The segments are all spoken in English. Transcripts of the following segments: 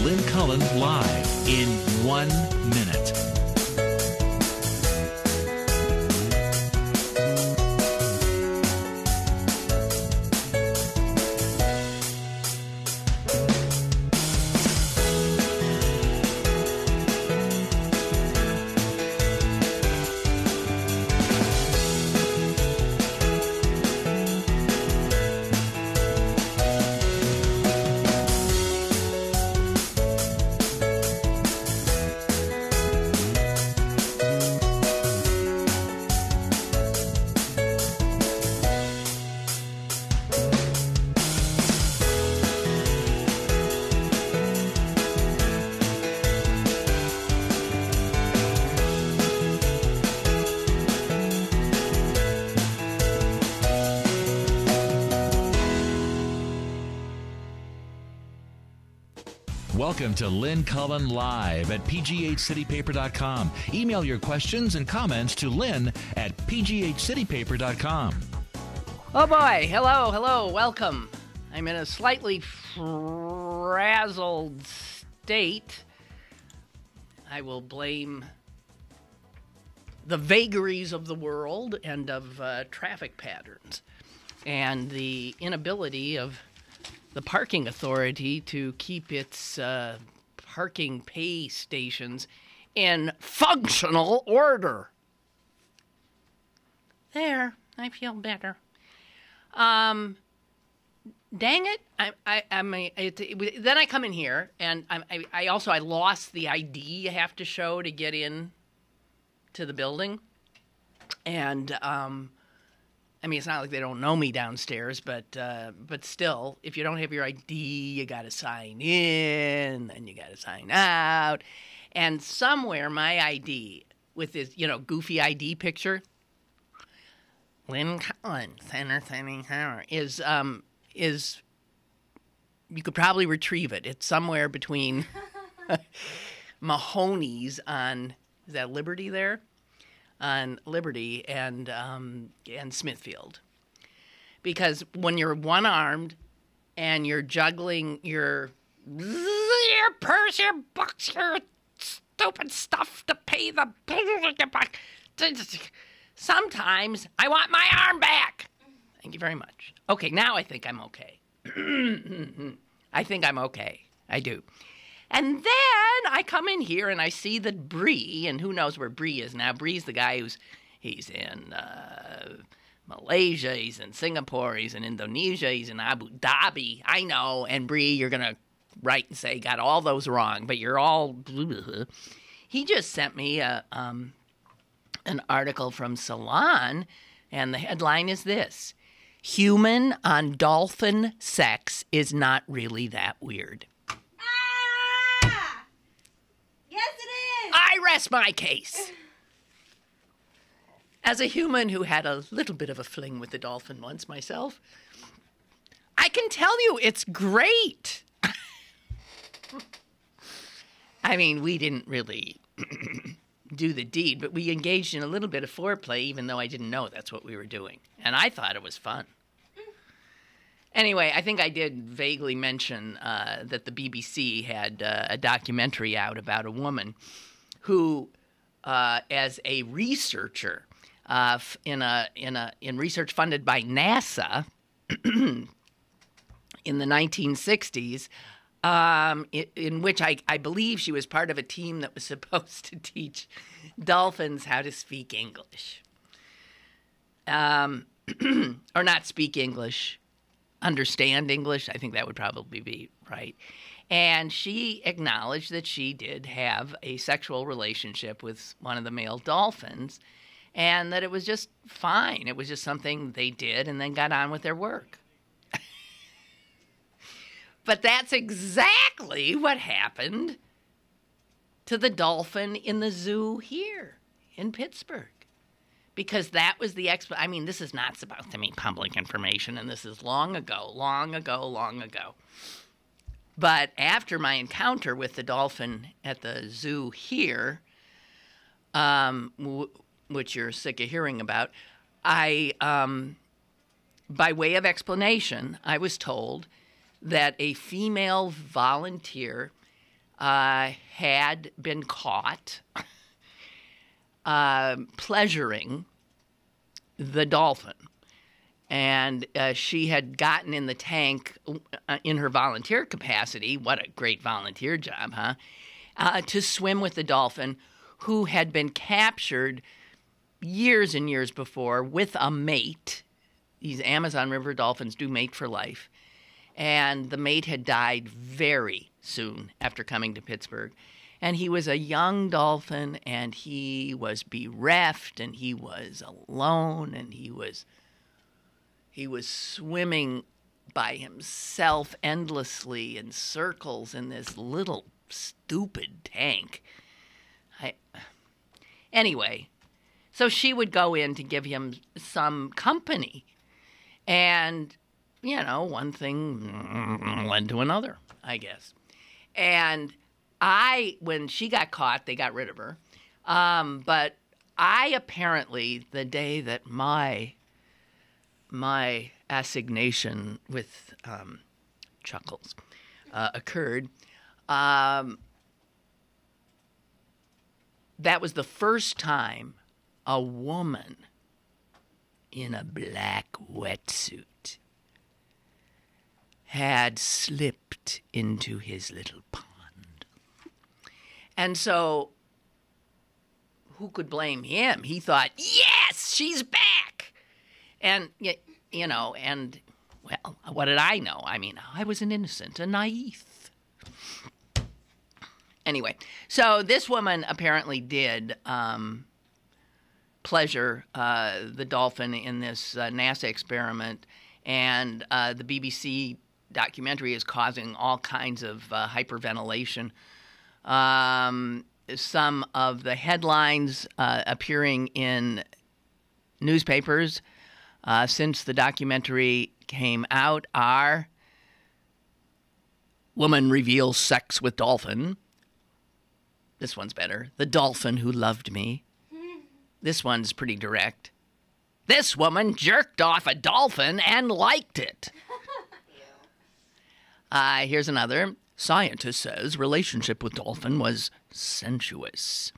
Lynn Cullen live in 1 minute. Welcome to Lynn Cullen Live at pghcitypaper.com. Email your questions and comments to Lynn at pghcitypaper.com. Oh boy, hello, welcome. I'm in a slightly frazzled state. I will blame the vagaries of the world and of traffic patterns and the inability of the parking authority to keep its parking pay stations in functional order. There, I feel better. Dang it! Then I come in here, and I lost the ID you have to show to get in to the building, and it's not like they don't know me downstairs, but still, if you don't have your ID, you got to sign in, and you got to sign out. And somewhere my ID with this, goofy ID picture, Lynn Cullen, Center is you could probably retrieve it. It's somewhere between Mahoney's on, is that Liberty there? On Liberty and Smithfield, because when you're one-armed and you're juggling your purse, your books, your stupid stuff to pay the sometimes I want my arm back. Thank you very much. Okay, now I think I'm okay. I think I'm okay. I do. And then I come in here and I see that Bree, and who knows where Bree is now. Bree's the guy he's in Malaysia, he's in Singapore, he's in Indonesia, he's in Abu Dhabi. I know, and Bree, you're going to write and say, got all those wrong, but you're all... He just sent me an article from Salon, and the headline is this: Human on dolphin sex is not really that weird. I rest my case. As a human who had a little bit of a fling with the dolphin once myself, I can tell you it's great. We didn't really do the deed, but we engaged in a little bit of foreplay, even though I didn't know that's what we were doing. And I thought it was fun. Anyway, I think I did vaguely mention that the BBC had a documentary out about a woman who, as a researcher in research funded by NASA in the 1960s, in which I believe she was part of a team that was supposed to teach dolphins how to speak English, or not speak English, understand English. I think that would probably be right. And she acknowledged that she did have a sexual relationship with one of the male dolphins, and that it was just fine. It was just something they did and then got on with their work. But that's exactly what happened to the dolphin in the zoo here in Pittsburgh. Because that was the this is not supposed to be public information, and this is long ago. But after my encounter with the dolphin at the zoo here, which you're sick of hearing about, by way of explanation, I was told that a female volunteer had been caught pleasuring the dolphin. And she had gotten in the tank in her volunteer capacity. What a great volunteer job, huh? To swim with the dolphin, who had been captured years and years before with a mate. These Amazon River dolphins do mate for life. And the mate had died very soon after coming to Pittsburgh. And he was a young dolphin, and he was bereft, and he was alone, and he was swimming by himself endlessly in circles in this little stupid tank. Anyway, so she would go in to give him some company. And, one thing led to another, I guess. And when she got caught, they got rid of her. But I apparently, the day that my assignation with Chuckles occurred, that was the first time a woman in a black wetsuit had slipped into his little pond. And so, who could blame him? He thought, yes, she's back. And, and, well, what did I know? I mean, I was an innocent, a naïve. Anyway, so this woman apparently did pleasure the dolphin in this NASA experiment, and the BBC documentary is causing all kinds of hyperventilation. Some of the headlines appearing in newspapers since the documentary came out are: woman reveals sex with dolphin. This one's better. The dolphin who loved me. This one's pretty direct. This woman jerked off a dolphin and liked it. Here's another. Scientist says relationship with dolphin was sensuous.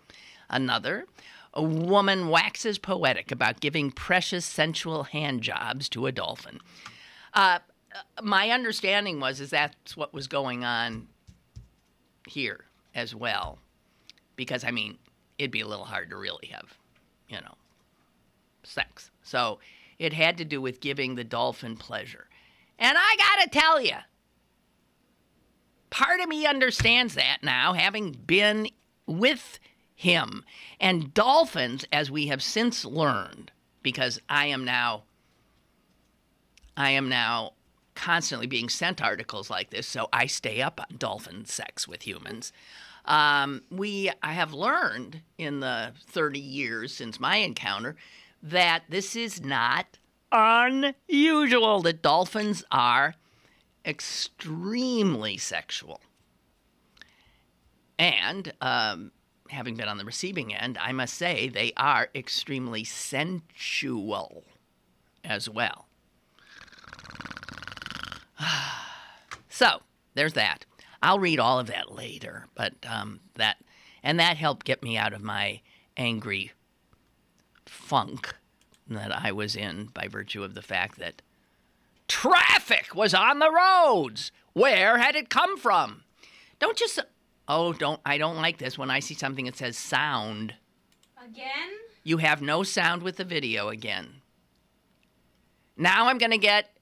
Another. A woman waxes poetic about giving precious sensual hand jobs to a dolphin. My understanding is that's what was going on here as well. Because, I mean, it'd be a little hard to really have, sex. So it had to do with giving the dolphin pleasure. And I gotta tell you, part of me understands that now, having been with him. And dolphins, as we have since learned, because I am now constantly being sent articles like this, so I stay up on dolphin sex with humans. I have learned in the 30 years since my encounter that this is not unusual, that dolphins are extremely sexual. And having been on the receiving end, I must say they are extremely sensual as well. So, there's that. I'll read all of that later, but that helped get me out of my angry funk that I was in by virtue of the fact that traffic was on the roads. Where had it come from? I don't like this when I see something that says sound. Again? You have no sound with the video again. Now I'm going to get,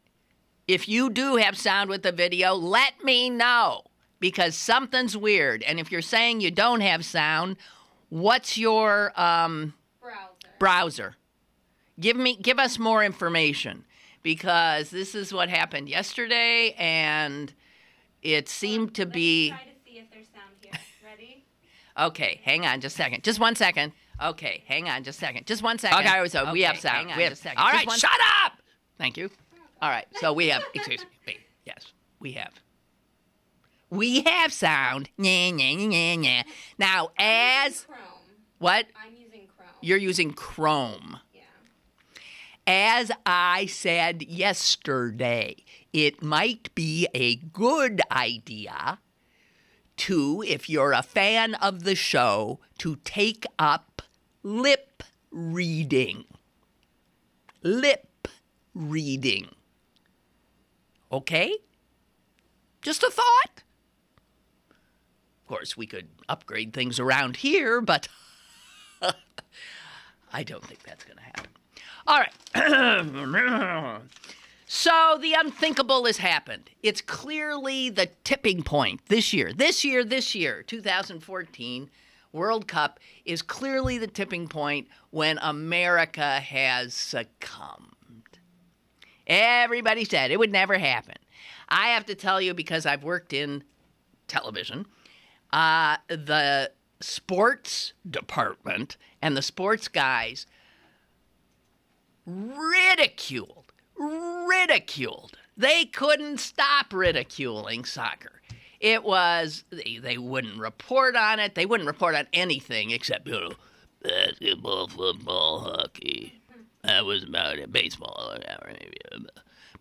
if you do have sound with the video, let me know. Because something's weird. And if you're saying you don't have sound, what's your browser? Give us more information. Because this is what happened yesterday, and it seemed to be... Let's try to see if there's sound here. Ready? Okay, hang on just a second. Just 1 second. Okay, hang on just a second. Just 1 second. Okay, so we have sound. We have, all right, shut up! Thank you. All right, so we have... Excuse me. Wait, yes, we have. We have sound. Nah, nah, nah, nah. Now, as... Chrome. What? I'm using Chrome. You're using Chrome. Yeah. As I said yesterday, it might be a good idea to, if you're a fan of the show, to take up lip reading. Lip reading. Okay? Just a thought. Of course, we could upgrade things around here, but I don't think that's going to happen. All right. So the unthinkable has happened. It's clearly the tipping point this year. This year, 2014 World Cup is clearly the tipping point when America has succumbed. Everybody said it would never happen. I have to tell you, because I've worked in television, the sports department and the sports guys ridiculed. They couldn't stop ridiculing soccer. It was, they wouldn't report on it. They wouldn't report on anything except, basketball, football, hockey. That was about it. Baseball, whatever.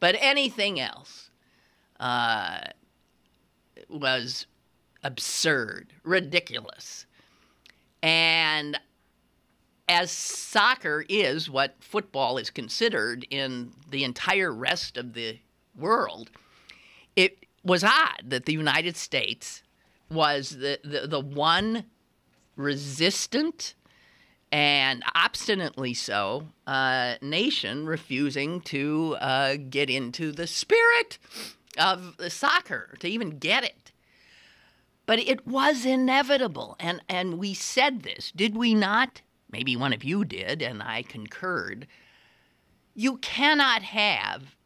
But anything else was absurd, ridiculous. And as soccer is what football is considered in the entire rest of the world, it was odd that the United States was the one resistant and obstinately so nation refusing to get into the spirit of the soccer, to even get it. But it was inevitable, and we said this, did we not? Maybe one of you did, and I concurred. You cannot have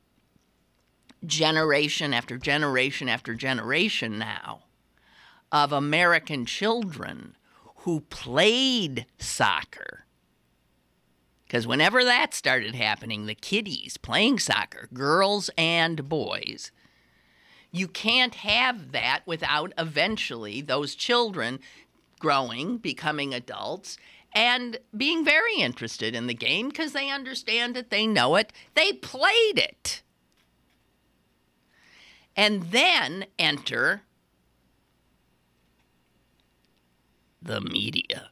generation after generation after generation now of American children who played soccer. Because whenever that started happening, the kiddies playing soccer, girls and boys, you can't have that without eventually those children growing, becoming adults, and being very interested in the game because they understand it, they know it, they played it. And then enter the media.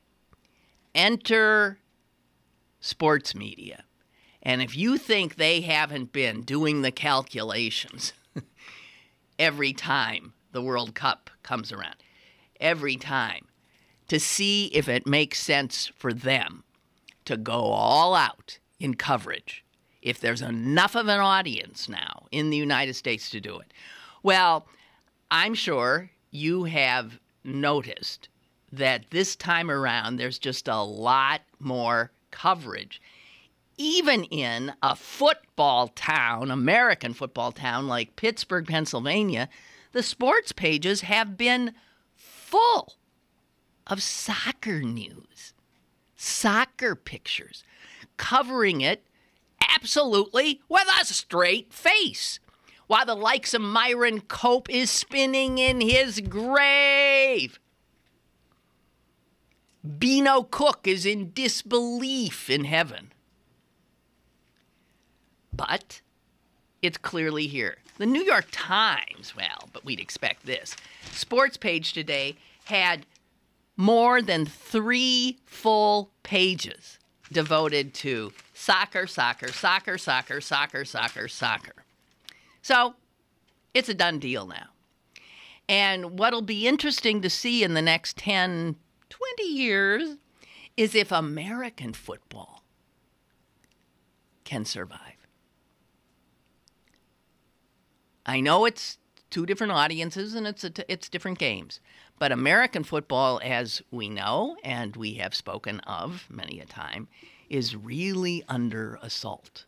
Enter sports media. And if you think they haven't been doing the calculations every time the World Cup comes around, every time, to see if it makes sense for them to go all out in coverage, if there's enough of an audience now in the United States to do it. Well, I'm sure you have noticed that this time around there's just a lot more coverage. Even in a football town, American football town like Pittsburgh, Pennsylvania, the sports pages have been full of soccer news, soccer pictures, covering it absolutely with a straight face, while the likes of Myron Cope is spinning in his grave. Beano Cook is in disbelief in heaven. But it's clearly here. The New York Times, well, but we'd expect this. Sports page today had more than 3 full pages devoted to soccer. So it's a done deal now. And what'll be interesting to see in the next 10, 20 years is if American football can survive. I know it's 2 different audiences and it's different games. But American football, as we know and we have spoken of many a time, is really under assault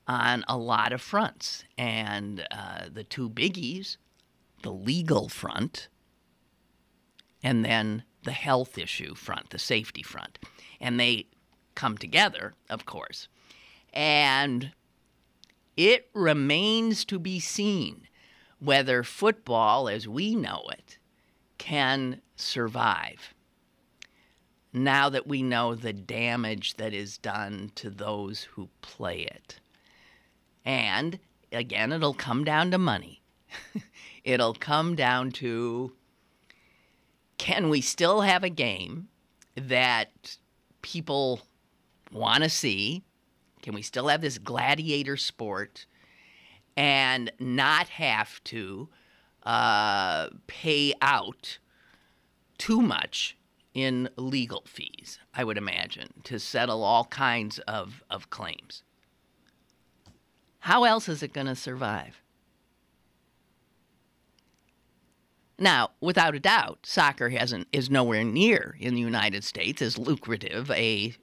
on a lot of fronts. And the 2 biggies, the legal front, and then the health issue front, the safety front. And they come together, of course. And it remains to be seen whether football, as we know it, can survive now that we know the damage that is done to those who play it. And, again, it'll come down to money. It'll come down to can we still have a game that people want to see? Can we still have this gladiator sport and not have to pay out too much in legal fees, I would imagine, to settle all kinds of claims? How else is it going to survive? Now, without a doubt, soccer is nowhere near in the United States as lucrative a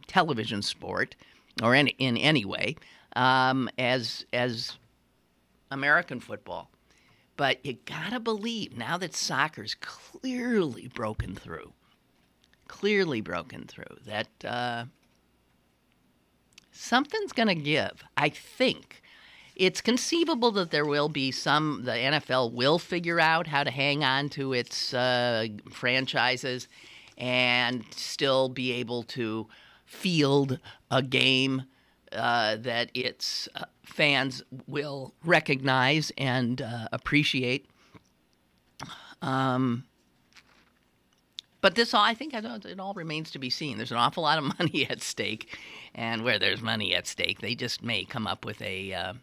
television sport, or in any way, as American football. But you gotta believe now that soccer's clearly broken through, that something's gonna give. I think it's conceivable that there will be the NFL will figure out how to hang on to its franchises and still be able to field a game that its fans will recognize and appreciate. But I think it all remains to be seen. There's an awful lot of money at stake, and where there's money at stake, they just may come up with a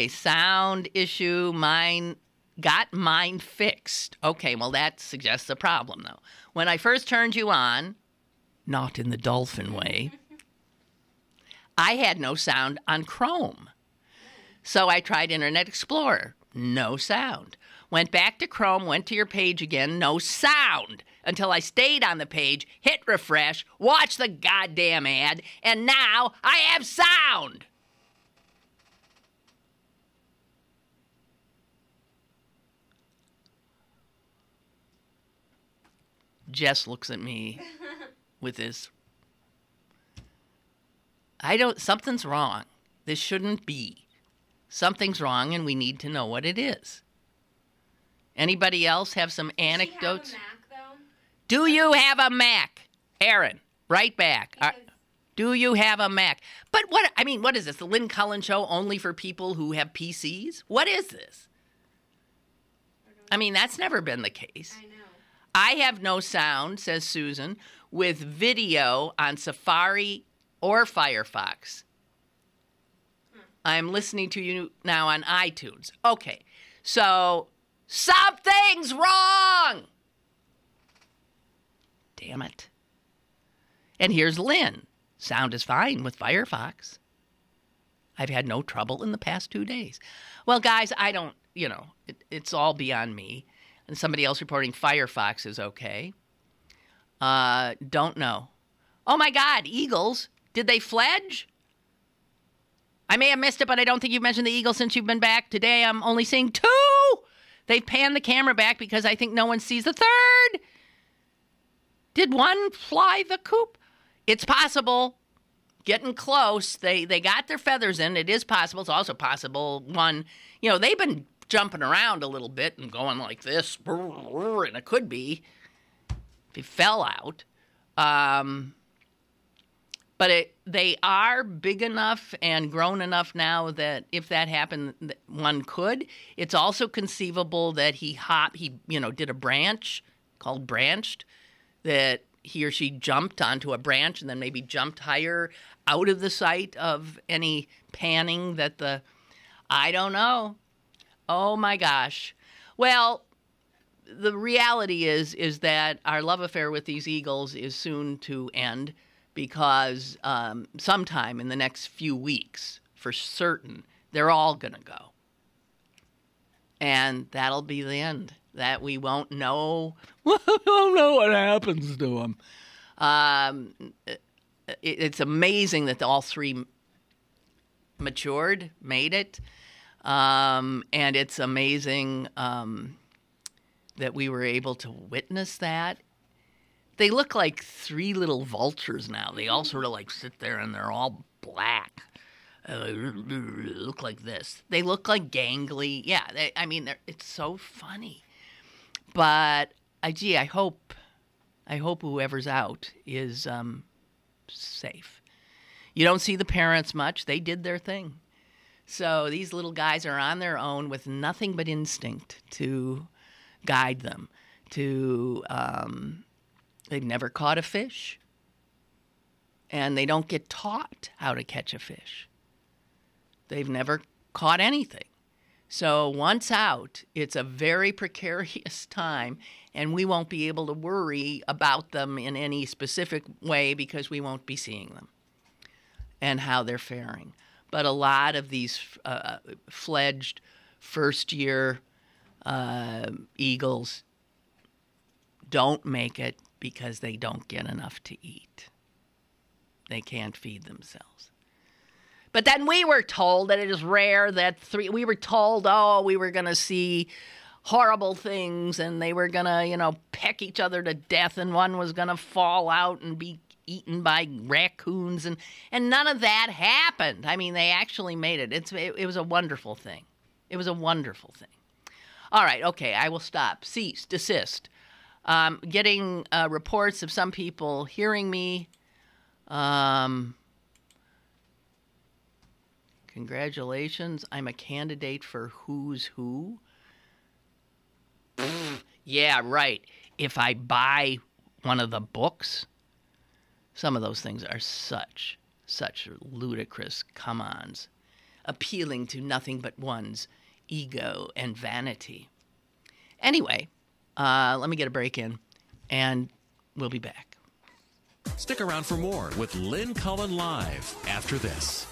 sound issue. Got mine fixed. Okay, well, that suggests a problem, though. When I first turned you on, not in the dolphin way, I had no sound on Chrome. So I tried Internet Explorer. No sound. Went back to Chrome, went to your page again, no sound. Until I stayed on the page, hit refresh, watched the goddamn ad, and now I have sound. Jess looks at me with this. Something's wrong. This shouldn't be. Something's wrong, and we need to know what it is. Anybody else have some anecdotes? Does she have a Mac, though? Do you have a Mac? Aaron, right back. Do you have a Mac? But what is this? The Lynn Cullen show only for people who have PCs? What is this? That's never been the case. I know. I have no sound, says Susan, with video on Safari or Firefox. I'm listening to you now on iTunes. Okay, so something's wrong! Damn it. And here's Lynn. Sound is fine with Firefox. I've had no trouble in the past 2 days. Well, guys, I don't, it's all beyond me. And somebody else reporting Firefox is okay. Don't know. Oh, my God, Eagles. Did they fledge? I may have missed it, but I don't think you've mentioned the Eagles since you've been back. Today I'm only seeing 2. They've panned the camera back because I think no one sees the 3rd. Did one fly the coop? It's possible. Getting close. They got their feathers in. It is possible. It's also possible one, they've been jumping around a little bit and going like this, and it could be if he fell out. But they are big enough and grown enough now that if that happened, one could. It's also conceivable that he did a branch called branched, that he or she jumped onto a branch and then maybe jumped higher out of the sight of any panning I don't know. Oh, my gosh. Well, the reality is that our love affair with these Eagles is soon to end because sometime in the next few weeks, for certain, they're all going to go. And that'll be the end. That we won't know. We don't know what happens to them. It's amazing that all 3 matured, made it. And it's amazing that we were able to witness that. They look like 3 little vultures now. They all sort of sit there and they're all black. They look like this. They look like gangly. Yeah, it's so funny. But, I hope whoever's out is safe. You don't see the parents much. They did their thing. So these little guys are on their own with nothing but instinct to guide them. they've never caught a fish, and they don't get taught how to catch a fish. They've never caught anything. So once out, it's a very precarious time, and we won't be able to worry about them in any specific way because we won't be seeing them and how they're faring. But a lot of these fledged first-year eagles don't make it because they don't get enough to eat. They can't feed themselves. But then we were told that it is rare that we were told, we were going to see horrible things and they were going to, peck each other to death and one was going to fall out and be eaten by raccoons and none of that happened. I mean, they actually made it. It was a wonderful thing. It was a wonderful thing. All right, okay, I will stop. Cease, desist. Getting reports of some people hearing me. Congratulations, I'm a candidate for Who's Who. Yeah, right. If I buy one of the books, some of those things are such ludicrous come-ons, appealing to nothing but one's ego and vanity. Anyway, let me get a break in, and we'll be back. Stick around for more with Lynn Cullen Live after this.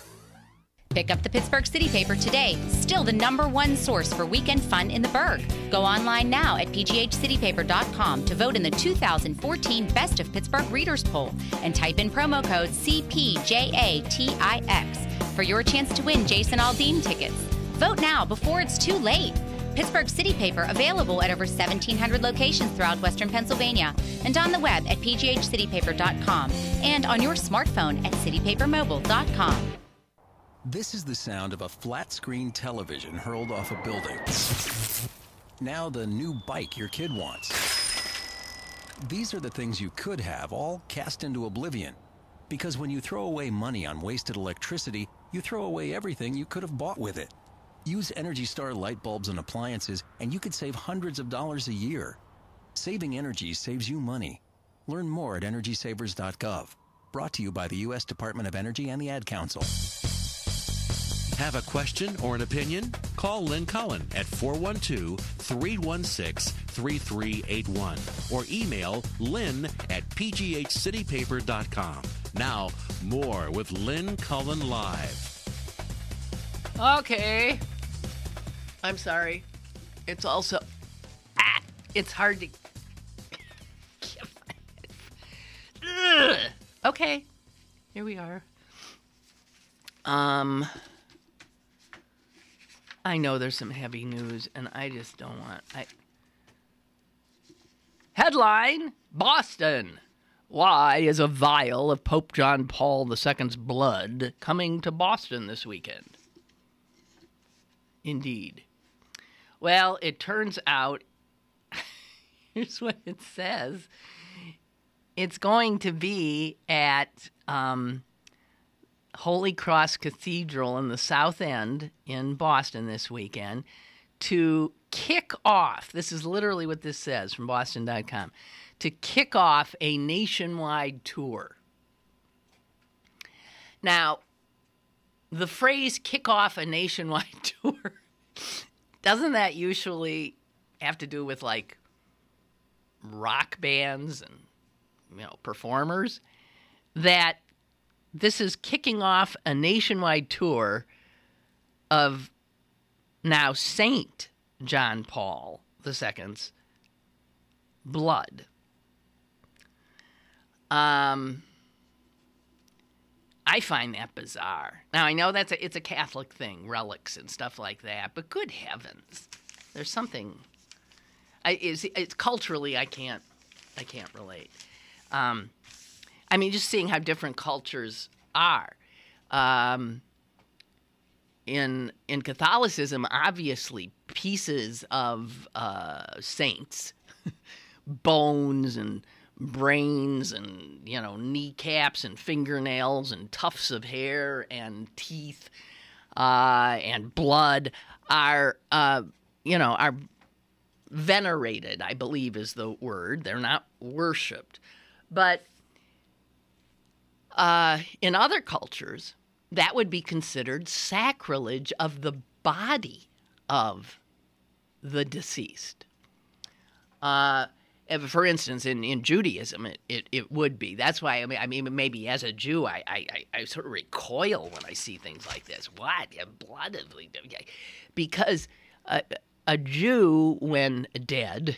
Pick up the Pittsburgh City Paper today. Still the #1 source for weekend fun in the Burgh. Go online now at pghcitypaper.com to vote in the 2014 Best of Pittsburgh Readers Poll and type in promo code CPJATIX for your chance to win Jason Aldean tickets. Vote now before it's too late. Pittsburgh City Paper available at over 1,700 locations throughout Western Pennsylvania and on the web at pghcitypaper.com and on your smartphone at citypapermobile.com. This is the sound of a flat-screen television hurled off a building. Now the new bike your kid wants. These are the things you could have all cast into oblivion. Because when you throw away money on wasted electricity, you throw away everything you could have bought with it. Use Energy Star light bulbs and appliances, and you could save hundreds of dollars a year. Saving energy saves you money. Learn more at EnergySavers.gov. Brought to you by the U.S. Department of Energy and the Ad Council. Have a question or an opinion? Call Lynn Cullen at 412-316-3381 or email lynn at pghcitypaper.com. Now, more with Lynn Cullen Live. Okay. I'm sorry. It's also... it's hard to... Okay. Here we are. I know there's some heavy news, and I just don't want... Headline, Boston. Why is a vial of Pope John Paul II's blood coming to Boston this weekend? Indeed. Well, it turns out, here's what it says. It's going to be at Holy Cross Cathedral in the South End in Boston this weekend to kick off, this is literally what this says from Boston.com, to kick off a nationwide tour. Now, the phrase kick off a nationwide tour, doesn't that usually have to do with like rock bands and, performers? That this is kicking off a nationwide tour of now Saint John Paul II's blood. I find that bizarre. Now, I know it's a Catholic thing, relics and stuff like that, but good heavens, there's something. It's culturally I can't relate. Just seeing how different cultures are. In Catholicism, obviously, pieces of saints, bones and brains and, kneecaps and fingernails and tufts of hair and teeth and blood are venerated, I believe is the word. They're not worshipped. But in other cultures, that would be considered sacrilege of the body of the deceased. For instance, in Judaism, it would be. That's why, I mean, maybe as a Jew, I sort of recoil when I see things like this. What? Blood of... Because a Jew, when dead,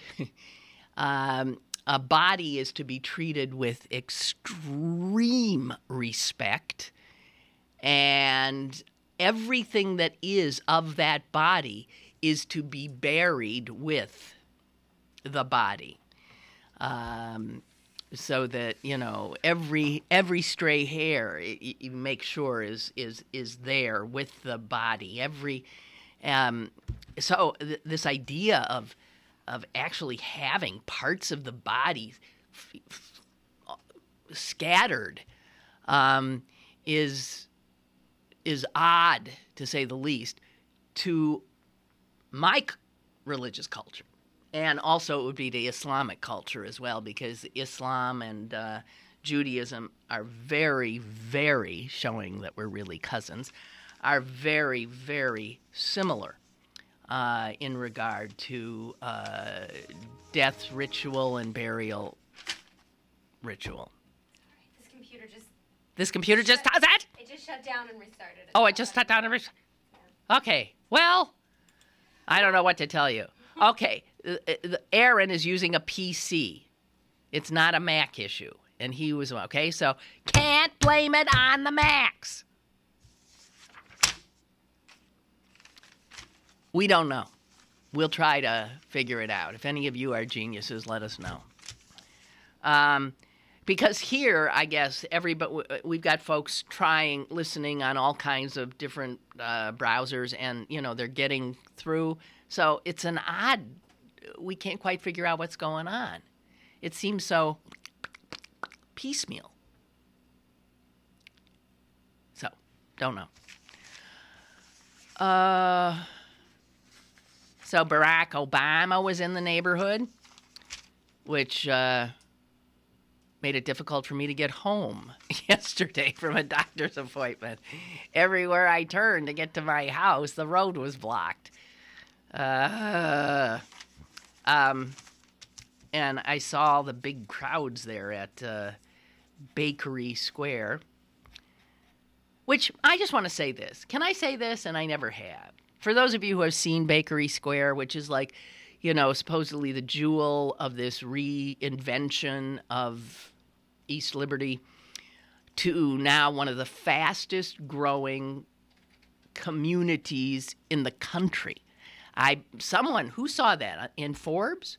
a body is to be treated with extreme respect, and everything that is of that body is to be buried with the body. So that, every stray hair you make sure is there with the body. This idea of actually having parts of the body scattered is odd, to say the least, to my religious culture. And also it would be the Islamic culture as well, because Islam and Judaism are very, very, showing that we're really cousins, are very, very similar in regard to death ritual and burial ritual. This computer just does that? It just shut down and restarted. Oh, it just shut down and restarted. Okay, well, I don't know what to tell you. Okay, Aaron is using a PC. It's not a Mac issue. And he was, okay, so can't blame it on the Macs. We don't know. We'll try to figure it out. If any of you are geniuses, let us know. Because here, I guess, we've got folks listening on all kinds of different browsers, and, they're getting through. So it's we can't quite figure out what's going on. It seems so piecemeal. So, don't know. So Barack Obama was in the neighborhood, which made it difficult for me to get home yesterday from a doctor's appointment. Everywhere I turned to get to my house, the road was blocked. And I saw the big crowds there at Bakery Square, which I just want to say this. Can I say this? And I never have. For those of you who have seen Bakery Square, which is like, supposedly the jewel of this reinvention of East Liberty, to now one of the fastest growing communities in the country. Someone who saw that in Forbes,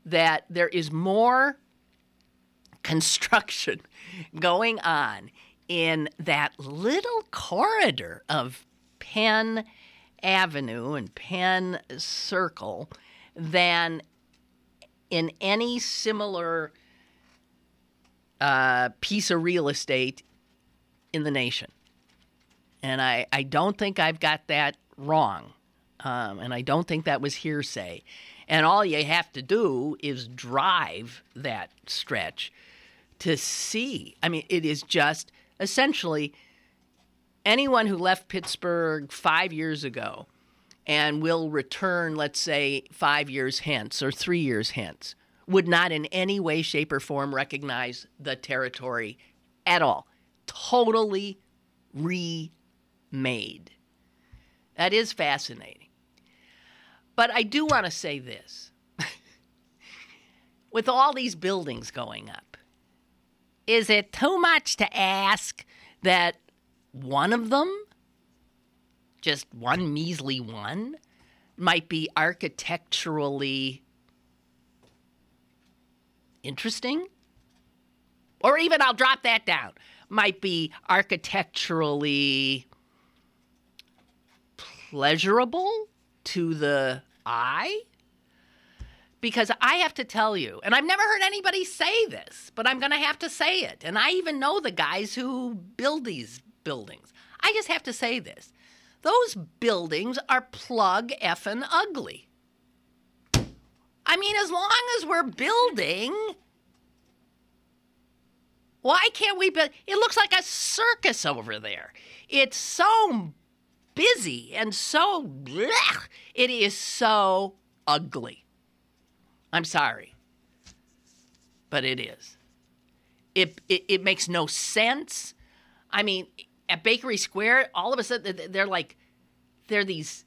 that there is more construction going on in that little corridor of Penn Avenue and Penn Circle than in any similar piece of real estate in the nation. And I don't think I've got that wrong. And I don't think that was hearsay. And all you have to do is drive that stretch to see. I mean, it is just essentially anyone who left Pittsburgh 5 years ago and will return, let's say, 5 years hence or 3 years hence, would not in any way, shape, or form recognize the territory at all. Totally remade. That is fascinating. But I do want to say this. With all these buildings going up, is it too much to ask that one of them, just one measly one, might be architecturally interesting? Or even, I'll drop that down, might be architecturally pleasurable to the eye? Because I have to tell you, and I've never heard anybody say this, but I'm going to have to say it. And I even know the guys who build these buildings. I just have to say this. Those buildings are plug effing ugly. mean, as long as we're building, why can't we build? It looks like a circus over there. It's so busy and so blech. It is so ugly. I'm sorry, but it is. It makes no sense. I mean, at Bakery Square, all of a sudden they're these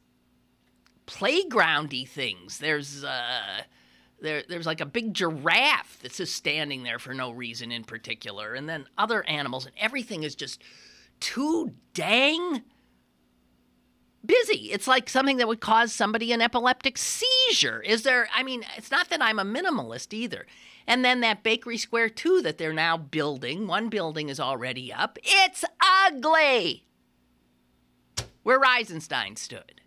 playgroundy things. There's like a big giraffe that's just standing there for no reason in particular, and then other animals, and everything is just too dang busy. It's like something that would cause somebody an epileptic seizure. I mean, it's not that I'm a minimalist either. And then that Bakery Square 2 that they're now building, one building is already up. It's ugly. Where Reisenstein stood.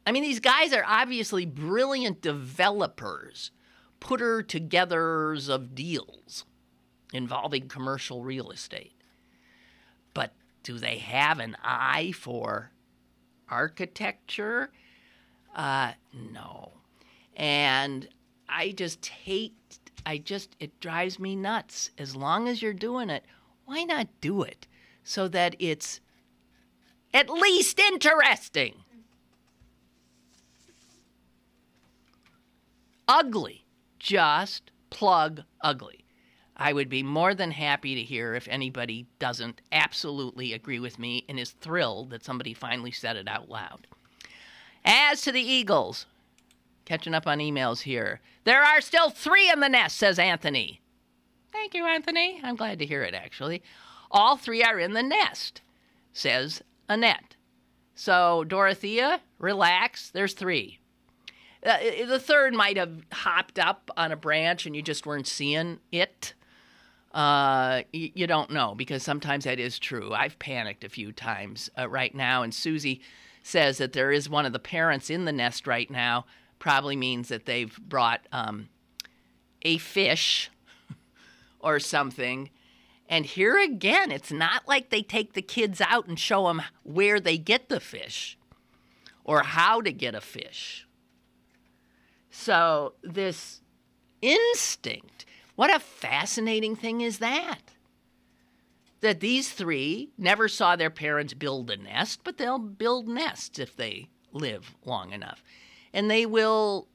I mean, these guys are obviously brilliant developers, putter-togethers of deals involving commercial real estate. But do they have an eye for architecture? No. And it drives me nuts. As long as you're doing it, why not do it so that it's at least interesting? Ugly. Just plug ugly. I would be more than happy to hear if anybody doesn't absolutely agree with me and is thrilled that somebody finally said it out loud. As to the Eagles, catching up on emails here. There are still 3 in the nest, says Anthony. Thank you, Anthony. I'm glad to hear it, actually. All 3 are in the nest, says Annette. So, Dorothea, relax. There's 3. The third might have hopped up on a branch and you just weren't seeing it. You don't know, because sometimes that is true. I've panicked a few times right now, and Susie says that there is one of the parents in the nest right now. Probably means that they've brought a fish or something. And here again, it's not like they take the kids out and show them where they get the fish or how to get a fish. So this instinct, what a fascinating thing is that? That these 3 never saw their parents build a nest, but they'll build nests if they live long enough. And they will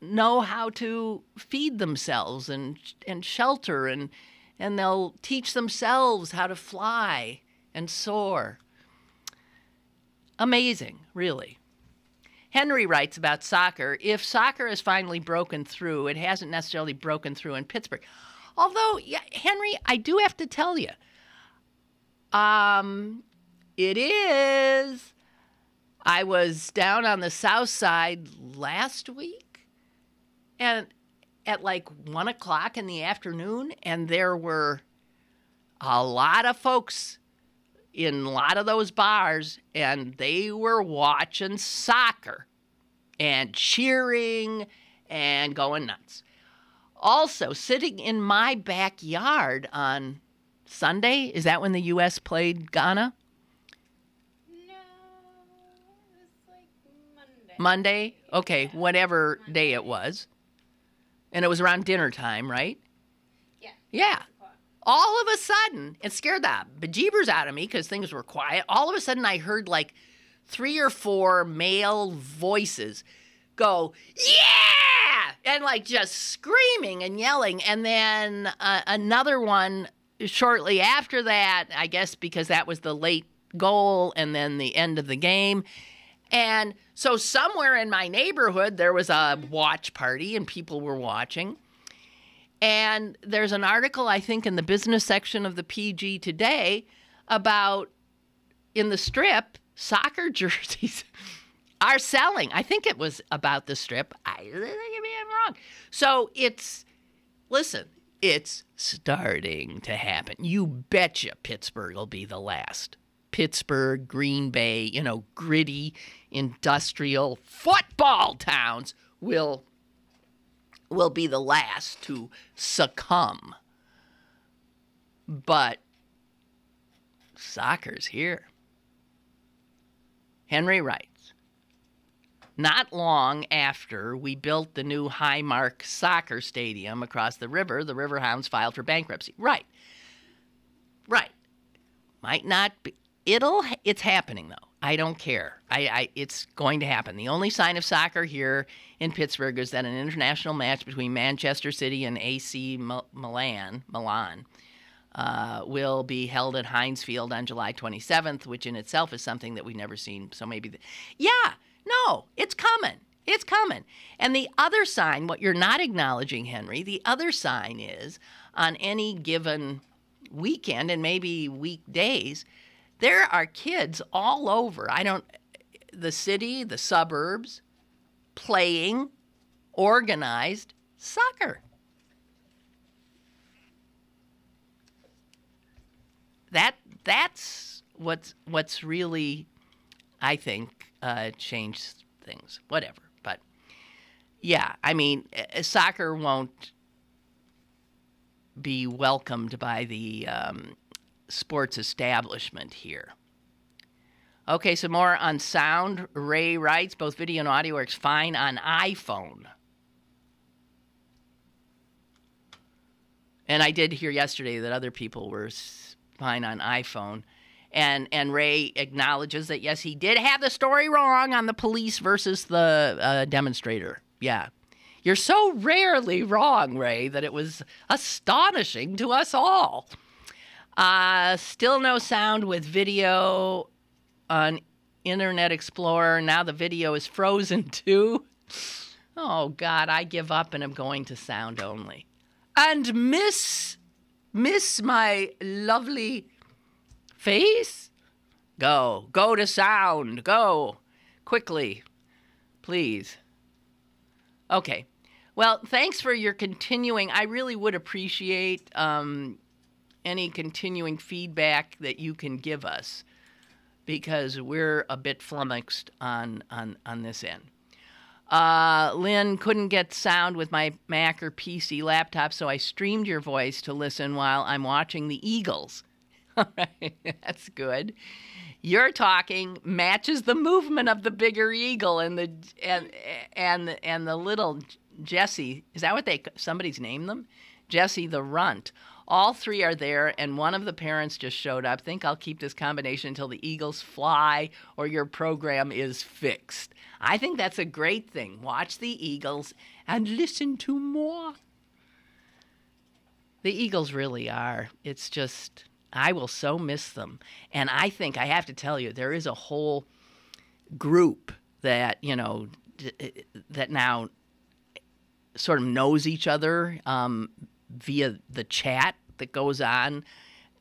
know how to feed themselves and shelter, and they'll teach themselves how to fly and soar. Amazing, really. Henry writes about soccer. If soccer has finally broken through, it hasn't necessarily broken through in Pittsburgh. Although, yeah, Henry, I do have to tell you, it is. I was down on the south side last week, and at like 1 o'clock in the afternoon, and there were a lot of folks in a lot of those bars, and they were watching soccer and cheering and going nuts. Also, sitting in my backyard on Sunday, is that when the U.S. played Ghana? No, it was like Monday. Monday? Okay, whatever day it was. And it was around dinner time, right? Yeah. Yeah. All of a sudden, it scared the bejeebers out of me because things were quiet. All of a sudden, I heard like 3 or 4 male voices go, yeah! And like just screaming and yelling. And then another one shortly after that, I guess because that was the late goal and then the end of the game. And so somewhere in my neighborhood, there was a watch party and people were watching. And there's an article, I think, in the business section of the PG today about, in the Strip, soccer jerseys are selling. I think it was about the Strip. Maybe I'm wrong. So it's starting to happen. You betcha Pittsburgh will be the last. Pittsburgh, Green Bay, gritty, industrial football towns will be the last to succumb. But soccer's here. Henry writes, not long after we built the new Highmark soccer stadium across the Riverhounds filed for bankruptcy. Right. Might not be. It's happening, though. I don't care. It's going to happen. The only sign of soccer here in Pittsburgh is that an international match between Manchester City and AC Milan will be held at Heinz Field on July 27th, which in itself is something that we've never seen. So maybe, it's coming. It's coming. And the other sign, what you're not acknowledging, Henry, the other sign is on any given weekend and maybe weekdays, there are kids all over. The city, the suburbs, playing organized soccer. That's what's really, I think, changed things. Whatever. But yeah, I mean, soccer won't be welcomed by the sports establishment here. Okay, some more on sound. Ray writes, both video and audio works fine on iPhone. And I did hear yesterday that other people were fine on iPhone. And Ray acknowledges that, yes, he did have the story wrong on the police versus the demonstrator. Yeah. You're so rarely wrong, Ray, that it was astonishing to us all. Still no sound with video on Internet Explorer. Now the video is frozen too. Oh, God, I give up and am going to sound only. And miss my lovely face? Go to sound. Go quickly, please. Okay. Well, thanks for your continuing. I really would appreciate any continuing feedback that you can give us, because we're a bit flummoxed on this end. Lynn, couldn't get sound with my Mac or PC laptop, so I streamed your voice to listen while I'm watching the Eagles. All right, that's good. Your talking matches the movement of the bigger eagle and the little Jesse. Is that what somebody's named them? Jesse the runt. All three are there, and one of the parents just showed up. Think I'll keep this combination until the Eagles fly or your program is fixed. I think that's a great thing. Watch the Eagles and listen to more. The Eagles really are. It's just, I will so miss them. And I think, I have to tell you, there is a whole group that, that now sort of knows each other via the chat that goes on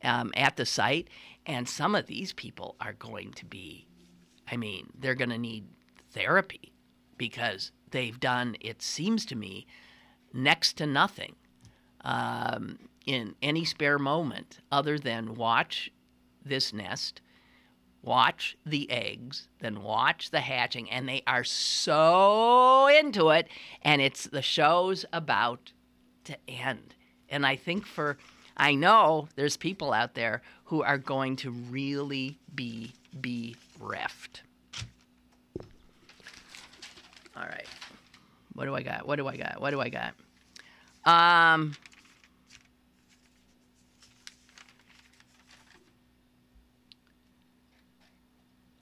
at the site. And some of these people are going to be, they're going to need therapy, because they've done, it seems to me, next to nothing in any spare moment other than watch this nest, watch the eggs, then watch the hatching, and they are so into it, and the show's about to end. And I think I know there's people out there who are going to really be bereft. All right. What do I got?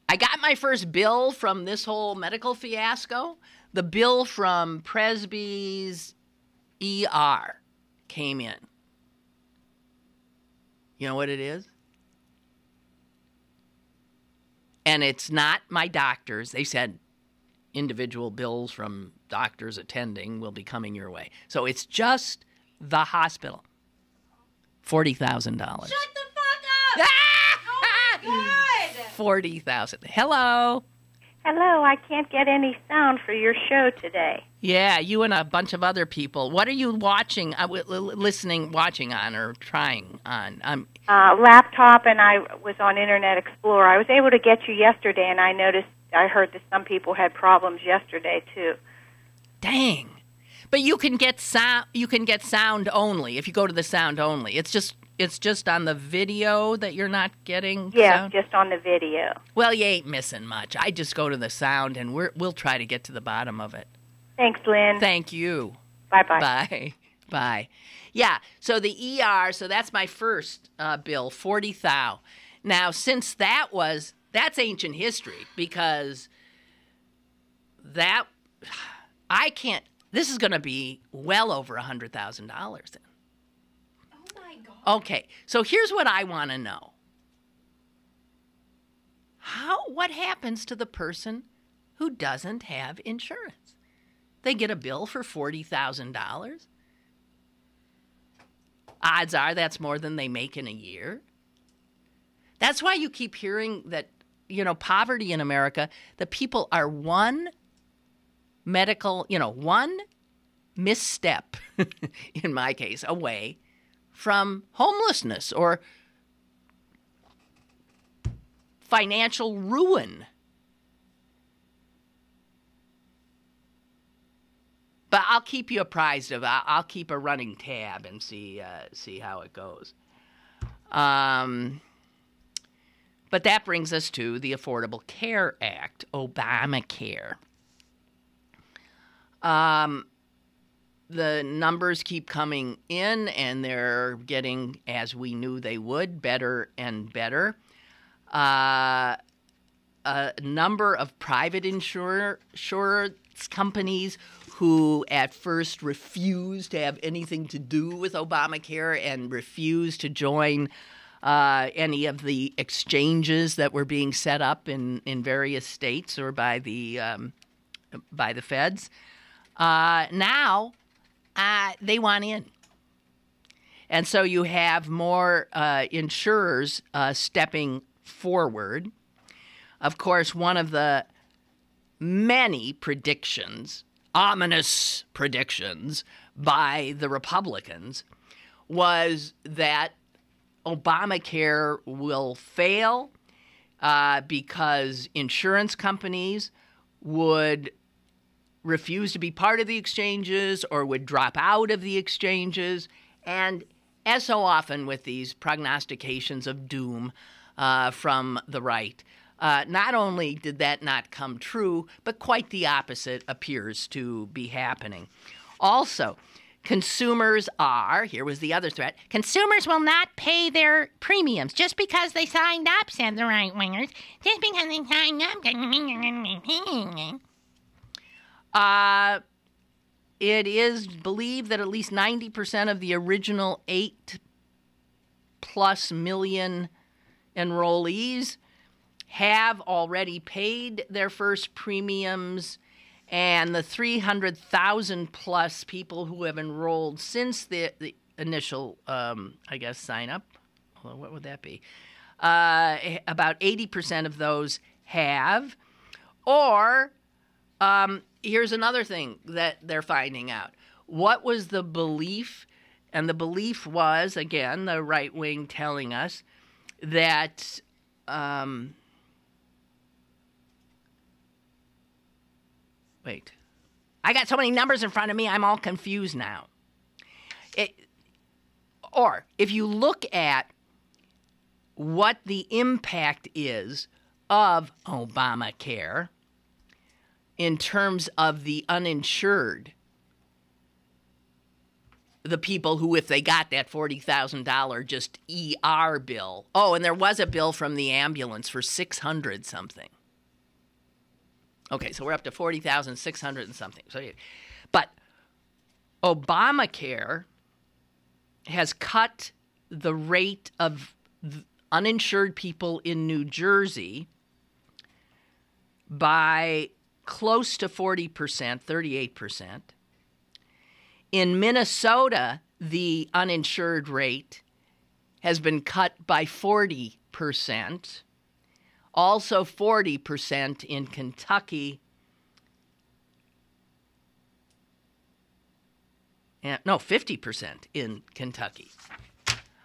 I got my first bill from this whole medical fiasco. The bill from Presby's ER came in. You know what it is? And it's not my doctors. They said individual bills from doctors attending will be coming your way. So it's just the hospital. $40,000. Shut the fuck up! Oh my God! $40,000. Hello. Hello, I can't get any sound for your show today. Yeah, you and a bunch of other people. What are you watching, watching on, or trying on? Laptop, and I was on Internet Explorer. I was able to get you yesterday, and I heard that some people had problems yesterday too. Dang. But you can get sound. You can get sound only if you go to the sound only. It's just it's just on the video that you're not getting Yeah, sound? just on the video. Well, you ain't missing much. I just go to the sound, and we'll try to get to the bottom of it. Thanks, Lynn. Thank you. Bye-bye. Bye. Bye. Yeah, so the ER, so that's my first bill, 40 thou. Now, since that's ancient history, because this is going to be well over $100,000 then. Oh my God. Okay, so here's what I want to know. What happens to the person who doesn't have insurance? They get a bill for $40,000. Odds are that's more than they make in a year. That's why you keep hearing that, poverty in America, the people are one misstep, in my case, away from homelessness or financial ruin. But I'll keep you apprised of. I'll keep a running tab and see how it goes. But that brings us to the Affordable Care Act, Obamacare. The numbers keep coming in, and they're getting, as we knew they would, better and better. A number of private insurance companies who at first refused to have anything to do with Obamacare and refused to join any of the exchanges that were being set up in various states or by the feds. Now they want in. And so you have more insurers stepping forward. Of course, one of the many predictions, ominous predictions by the Republicans, was that Obamacare will fail because insurance companies would refuse to be part of the exchanges or would drop out of the exchanges. And as so often with these prognostications of doom from the right, not only did that not come true, but quite the opposite appears to be happening. Also, consumers here was the other threat, consumers will not pay their premiums just because they signed up, said the right-wingers. Just because they signed up. It is believed that at least 90% of the original 8+ million enrollees have already paid their first premiums, and the 300,000 plus people who have enrolled since the initial, sign up, well, what would that be? About 80% of those have. Or here's another thing that they're finding out. What was the belief? And the belief was, again, the right wing telling us that wait. I got so many numbers in front of me, I'm all confused now. Or if you look at what the impact is of Obamacare in terms of the uninsured, the people who, if they got that $40,000 just ER bill. Oh, and there was a bill from the ambulance for $600 something. Okay, so we're up to 40,600 and something. But Obamacare has cut the rate of uninsured people in New Jersey by close to 40%, 38%. In Minnesota, the uninsured rate has been cut by 40%. Also 40% in Kentucky. No, 50% in Kentucky.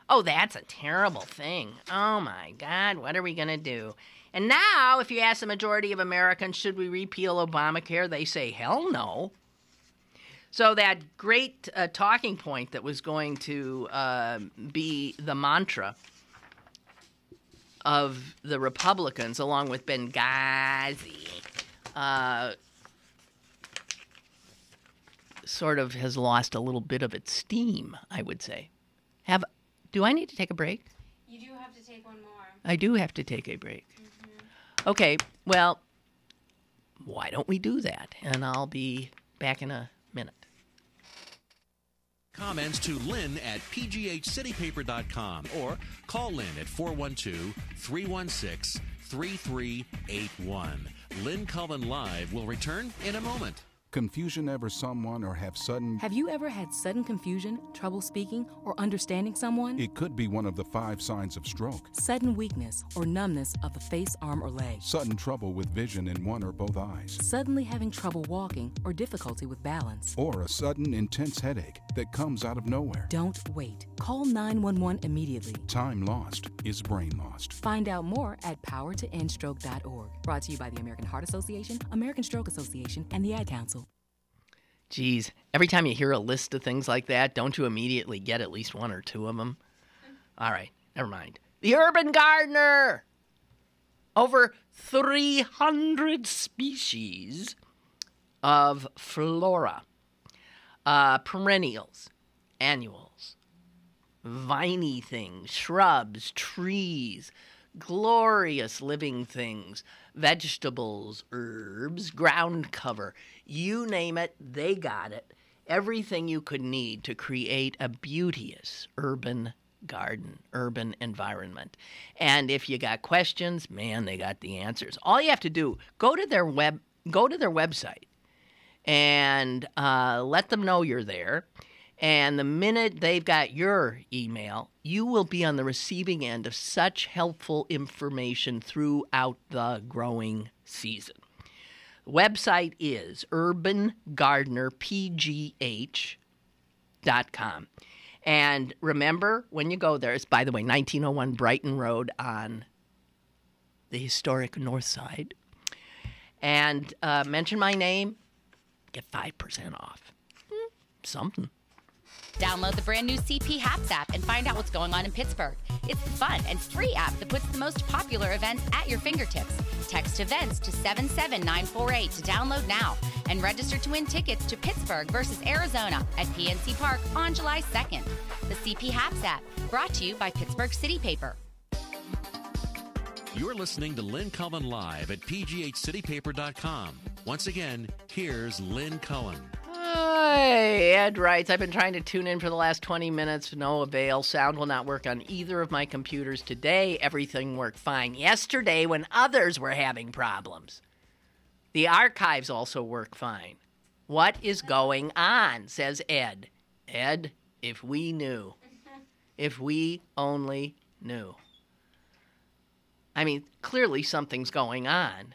Oh, that's a terrible thing. Oh, my God, what are we going to do? And now, if you ask the majority of Americans, should we repeal Obamacare, they say, hell no. So that great talking point that was going to be the mantra of the Republicans, along with Benghazi, sort of has lost a little bit of its steam, I would say. Do I need to take a break? You do have to take one more. I do have to take a break. Okay, well, why don't we do that? And I'll be back in a minute. Comments to Lynn at pghcitypaper.com or call Lynn at 412-316-3381. Lynn Cullen Live will return in a moment. Confusion ever someone or have sudden... Have you ever had sudden confusion, trouble speaking, or understanding someone? It could be one of the 5 signs of stroke. Sudden weakness or numbness of the face, arm, or leg. Sudden trouble with vision in one or both eyes. Suddenly having trouble walking or difficulty with balance. Or a sudden intense headache that comes out of nowhere. Don't wait. Call 911 immediately. Time lost is brain lost. Find out more at powertoendstroke.org. Brought to you by the American Heart Association, American Stroke Association, and the Ad Council. Geez, every time you hear a list of things like that, don't you immediately get at least 1 or 2 of them? All right, never mind. The urban gardener! Over 300 species of flora, perennials, annuals, viney things, shrubs, trees, glorious living things, vegetables, herbs, ground cover. You name it, they got it. Everything you could need to create a beauteous urban garden, urban environment. And if you got questions, man, they got the answers. All you have to do, go to their website and let them know you're there. And the minute they've got your email, you will be on the receiving end of such helpful information throughout the growing season. The website is urbangardenerpgh.com. And remember, when you go there, it's, by the way, 1901 Brighton Road on the historic north side. And mention my name, get 5% off. Something. Download the brand new CP Haps app and find out what's going on in Pittsburgh. It's the fun and free app that puts the most popular events at your fingertips. Text events to 77948 to download now and register to win tickets to Pittsburgh versus Arizona at PNC Park on July 2nd. The CP Haps app, brought to you by Pittsburgh City Paper. You're listening to Lynn Cullen Live at pghcitypaper.com. Once again, here's Lynn Cullen. Hi, Ed writes, I've been trying to tune in for the last 20 minutes. No avail. Sound will not work on either of my computers today. Everything worked fine yesterday when others were having problems. The archives also work fine. What is going on, says Ed. Ed, if we knew. If we only knew. I mean, clearly something's going on.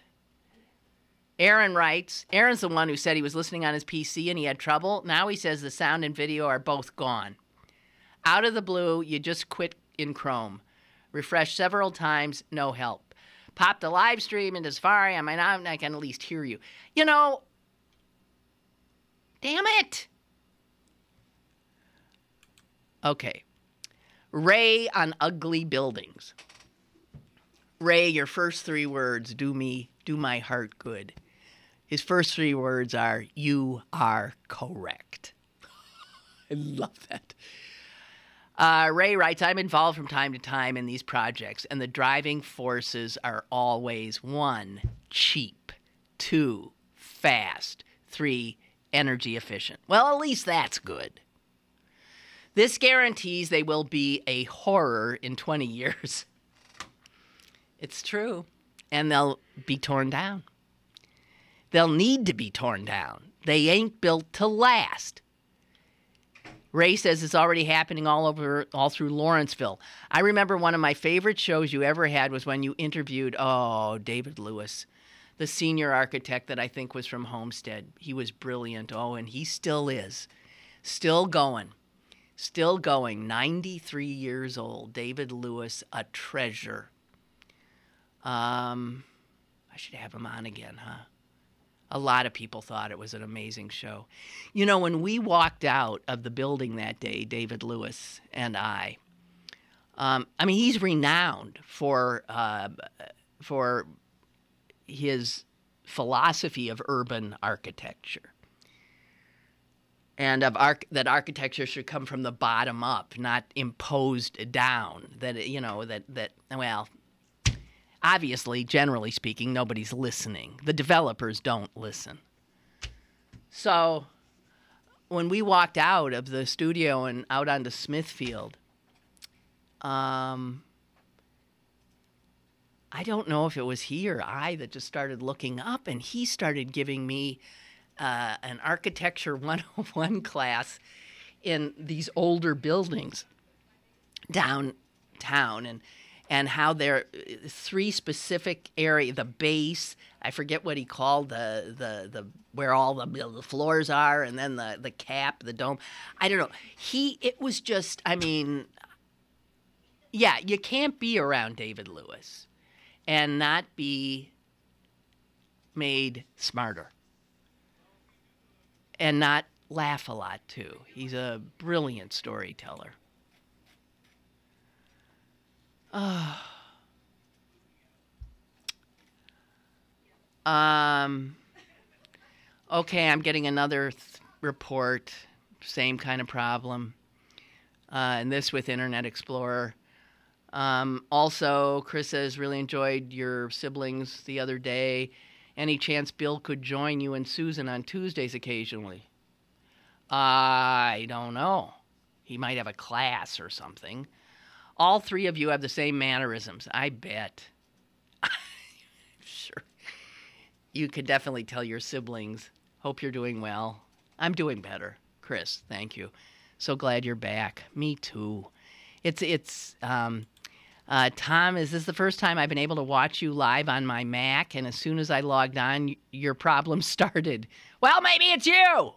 Aaron writes, Aaron's the one who said he was listening on his PC and he had trouble. Now he says the sound and video are both gone. Out of the blue, you just quit in Chrome. Refresh several times, no help. Pop the live stream into Safari. I mean, I can at least hear you. You know, damn it. Okay. Ray on ugly buildings. Ray, your first 3 words do my heart good. His first 3 words are, you are correct. I love that. Ray writes, I'm involved from time to time in these projects, and the driving forces are always 1, cheap, 2, fast, 3, energy efficient. Well, at least that's good. This guarantees they will be a horror in 20 years. It's true. And they'll be torn down. They'll need to be torn down. They ain't built to last. Ray says it's already happening all through Lawrenceville. I remember one of my favorite shows you ever had was when you interviewed, David Lewis, the senior architect that I think was from Homestead. He was brilliant. And he still is. Still going. 93 years old. David Lewis, a treasure. I should have him on again, huh? A lot of people thought it was an amazing show. You know, when we walked out of the building that day, David Lewis and I mean, he's renowned for his philosophy of urban architecture, and that architecture should come from the bottom up, not imposed down. That, you know, well, obviously, generally speaking, nobody's listening. The developers don't listen. So when we walked out of the studio and out onto Smithfield, I don't know if it was he or I that just started looking up, and he started giving me an Architecture 101 class in these older buildings downtown, and how there three specific area, the base, I forget what he called the where all the floors are, and then the cap, the dome. I don't know. It was just, I mean, yeah, you can't be around David Lewis and not be made smarter and not laugh a lot too. He's a brilliant storyteller. Okay, I'm getting another report. Same kind of problem. And this with Internet Explorer. Also, Chris says, really enjoyed your siblings the other day. Any chance Bill could join you and Susan on Tuesdays occasionally? I don't know. He might have a class or something. All three of you have the same mannerisms. I bet. Sure. You could definitely tell your siblings. Hope you're doing well. I'm doing better. Chris, thank you. So glad you're back. Me too. Tom, is this the first time I've been able to watch you live on my Mac? And as soon as I logged on, your problem started. Well, maybe it's you.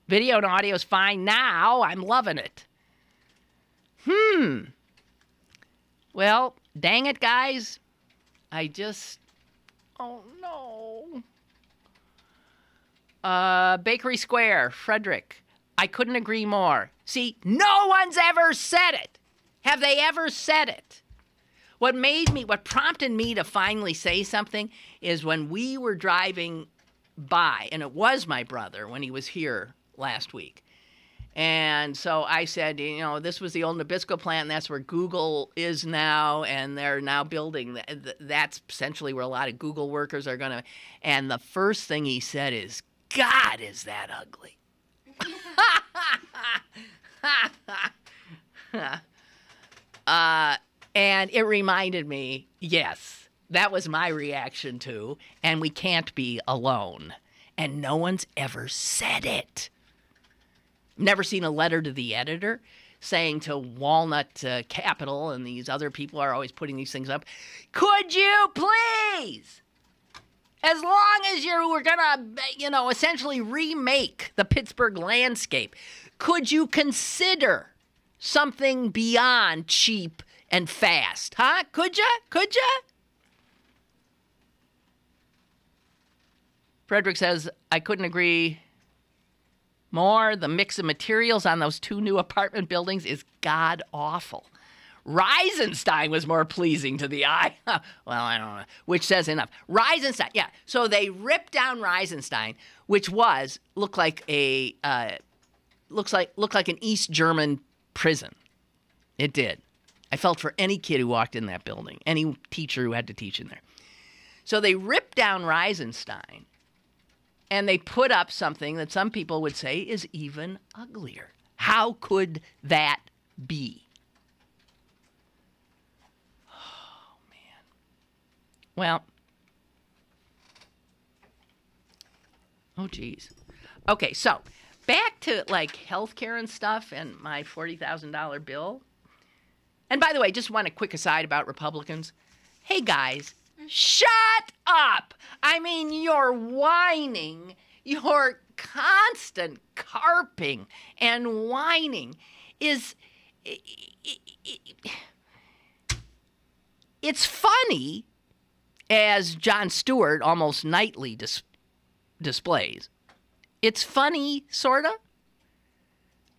Video and audio is fine now. I'm loving it. Well, dang it, guys. Oh, no. Bakery Square, Frederick. I couldn't agree more. See, no one's ever said it. Have they ever said it? What prompted me to finally say something is when we were driving by, and it was my brother when he was here last week. And so I said, you know, this was the old Nabisco plant, and that's where Google is now, and they're now building. That's essentially where a lot of Google workers are going to. And the first thing he said is, God, is that ugly? And it reminded me, yes, that was my reaction too, and we can't be alone. And no one's ever said it. Never seen a letter to the editor saying to Walnut Capital, and these other people are always putting these things up, could you please, as long as you were going to, essentially remake the Pittsburgh landscape, could you consider something beyond cheap and fast? Huh? Could ya? Frederick says, I couldn't agree more. The mix of materials on those two new apartment buildings is god-awful. Reisenstein was more pleasing to the eye. Well, I don't know. Which says enough. Reisenstein, yeah. So they ripped down Reisenstein, which looked like an East German prison. It did. I felt for any kid who walked in that building, any teacher who had to teach in there. So they ripped down Reisenstein, and they put up something that some people would say is even uglier. How could that be? Oh, man. Well, oh, geez. Okay, so back to, healthcare and stuff and my $40,000 bill. And by the way, just want a quick aside about Republicans. Hey, guys, shut up. I mean, your whining, your constant carping and whining is... It's funny, as Jon Stewart almost nightly displays. It's funny, sort of,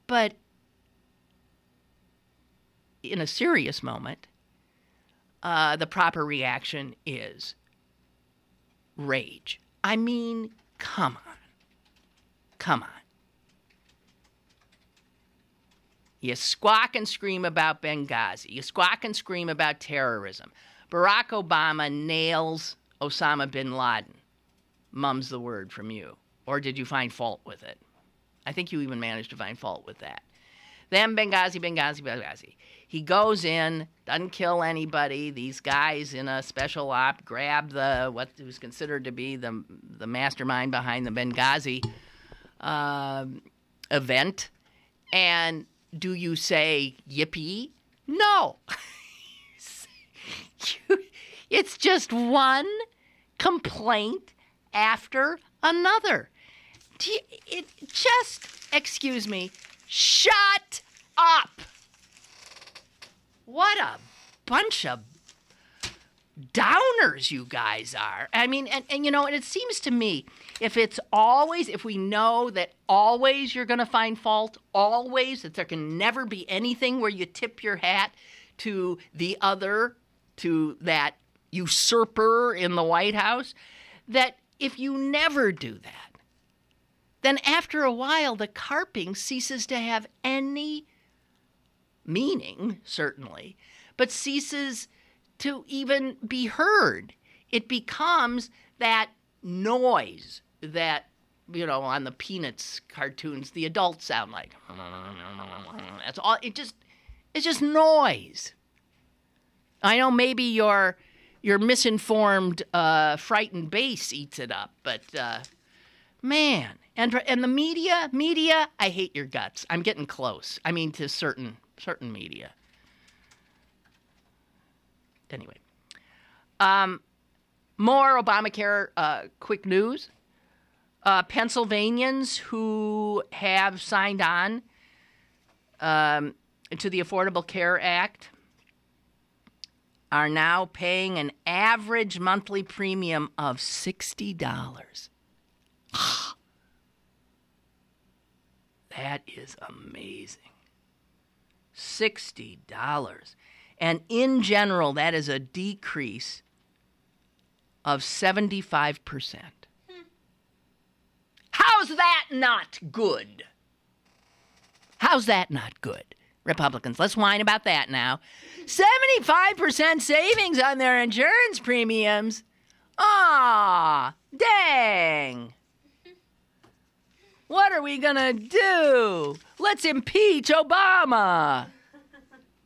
but in a serious moment, the proper reaction is rage. I mean, come on. Come on. You squawk and scream about Benghazi. You squawk and scream about terrorism. Barack Obama nails Osama bin Laden. Mum's the word from you. Or did you find fault with it? I think you even managed to find fault with that. Then Benghazi. He goes in, doesn't kill anybody. These guys in a special op grab what was considered to be the mastermind behind the Benghazi event. And do you say yippee? No. It's just one complaint after another. Excuse me, shut up. What a bunch of downers you guys are. I mean, and you know, and it seems to me, if we know that always you're going to find fault, always, that there can never be anything where you tip your hat to that usurper in the White House, that if you never do that, then after a while the carping ceases to have any meaning, certainly, but ceases to even be heard. It becomes that noise that, you know, on the Peanuts cartoons, the adults sound like. That's all. It's just noise. I know maybe your misinformed, frightened base eats it up, but man, and the media, I hate your guts. I'm getting close. I mean, to certain media. Anyway, more Obamacare quick news. Pennsylvanians who have signed on to the Affordable Care Act are now paying an average monthly premium of $60. That is amazing. $60. And in general, that is a decrease of 75%. How's that not good? How's that not good? Republicans, let's whine about that now. 75% savings on their insurance premiums. Ah, dang. What are we gonna do? Let's impeach Obama.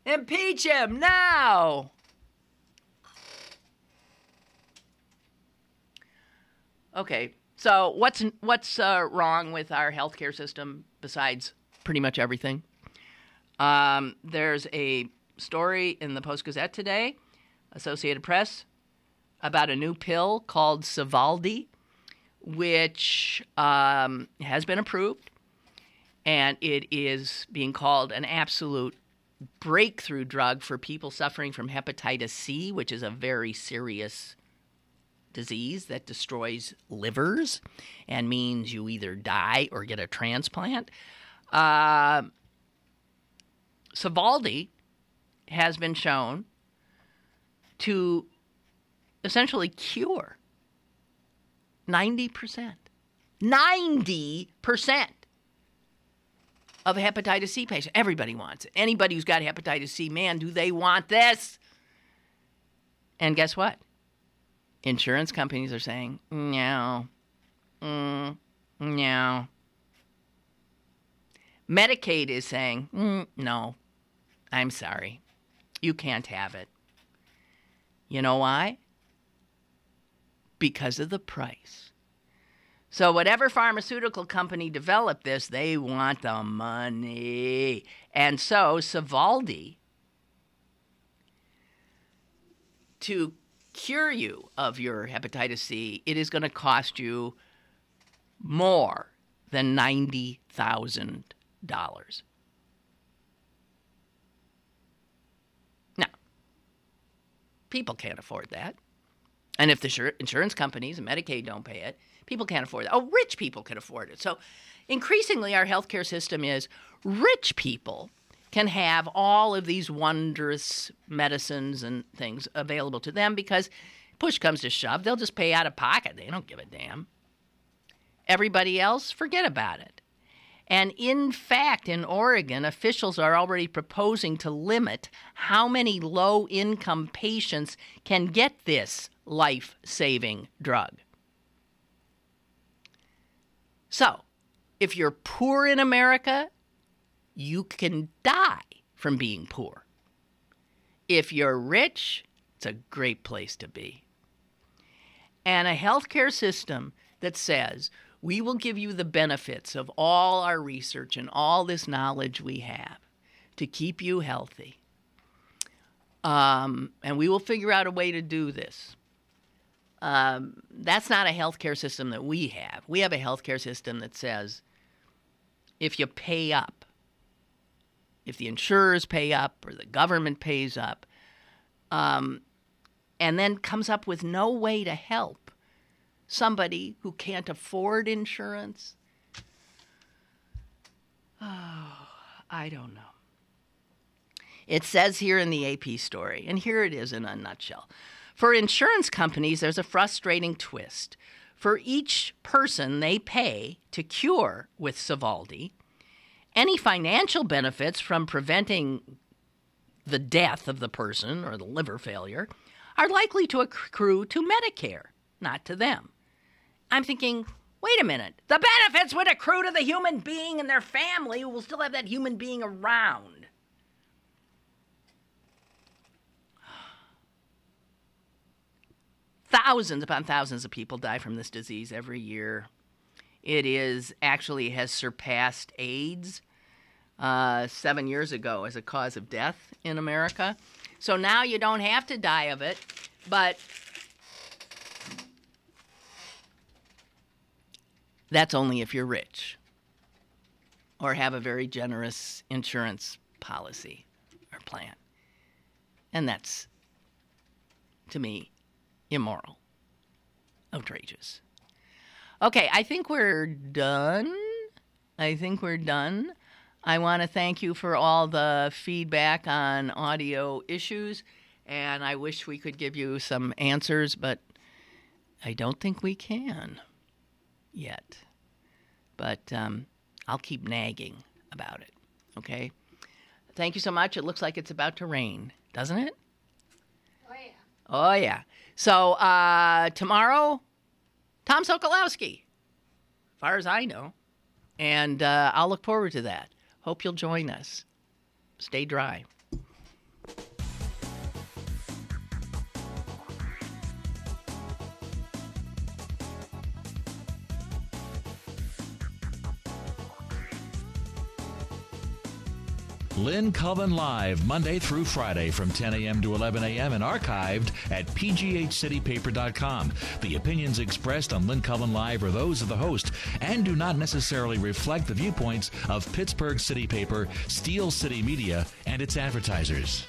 Impeach him now. Okay, so what's wrong with our healthcare system besides pretty much everything? There's a story in the Post-Gazette today, Associated Press, about a new pill called Sovaldi, which has been approved, and it is being called an absolute breakthrough drug for people suffering from hepatitis C, which is a very serious disease that destroys livers and means you either die or get a transplant. Sovaldi has been shown to essentially cure 90% of hepatitis C patients. Everybody wants it. Anybody who's got hepatitis C, man, do they want this? And guess what? Insurance companies are saying, no. No. Medicaid is saying, no. I'm sorry. You can't have it. You know why? Because of the price. So whatever pharmaceutical company developed this, they want the money. And so Sovaldi, to cure you of your hepatitis C, it is going to cost you more than $90,000. Now, people can't afford that. And if the insurance companies and Medicaid don't pay it, People can't afford it. Oh, rich people can afford it. So increasingly, our healthcare system is rich people can have all of these wondrous medicines and things available to them because push comes to shove, they'll just pay out of pocket. They don't give a damn. Everybody else, forget about it. And in fact, in Oregon, officials are already proposing to limit how many low-income patients can get this life-saving drug. So, if you're poor in America, you can die from being poor. If you're rich, it's a great place to be. And a healthcare system that says, we will give you the benefits of all our research and all this knowledge we have to keep you healthy. And we will figure out a way to do this. That's not a healthcare system that we have. We have a healthcare system that says, if you pay up, if the insurers pay up or the government pays up, and then comes up with no way to help somebody who can't afford insurance, I don't know. It says here in the AP story, and here it is in a nutshell. For insurance companies, there's a frustrating twist. For each person they pay to cure with Sovaldi, any financial benefits from preventing the death of the person or the liver failure are likely to accrue to Medicare, not to them. I'm thinking, wait a minute. The benefits would accrue to the human being and their family who will still have that human being around. Thousands upon thousands of people die from this disease every year. It has surpassed AIDS 7 years ago as a cause of death in America. So now you don't have to die of it, but that's only if you're rich or have a very generous insurance policy or plan. And that's, to me, immoral, outrageous. Okay, I think we're done. I want to thank you for all the feedback on audio issues, and I wish we could give you some answers, but I don't think we can yet. But I'll keep nagging about it, okay? Thank you so much. It looks like it's about to rain, doesn't it? Oh, yeah. So tomorrow, Tom Sokolowski, as far as I know. And I'll look forward to that. Hope you'll join us. Stay dry. Lynn Cullen Live, Monday through Friday from 10 a.m. to 11 a.m. and archived at pghcitypaper.com. The opinions expressed on Lynn Cullen Live are those of the host and do not necessarily reflect the viewpoints of Pittsburgh City Paper, Steel City Media, and its advertisers.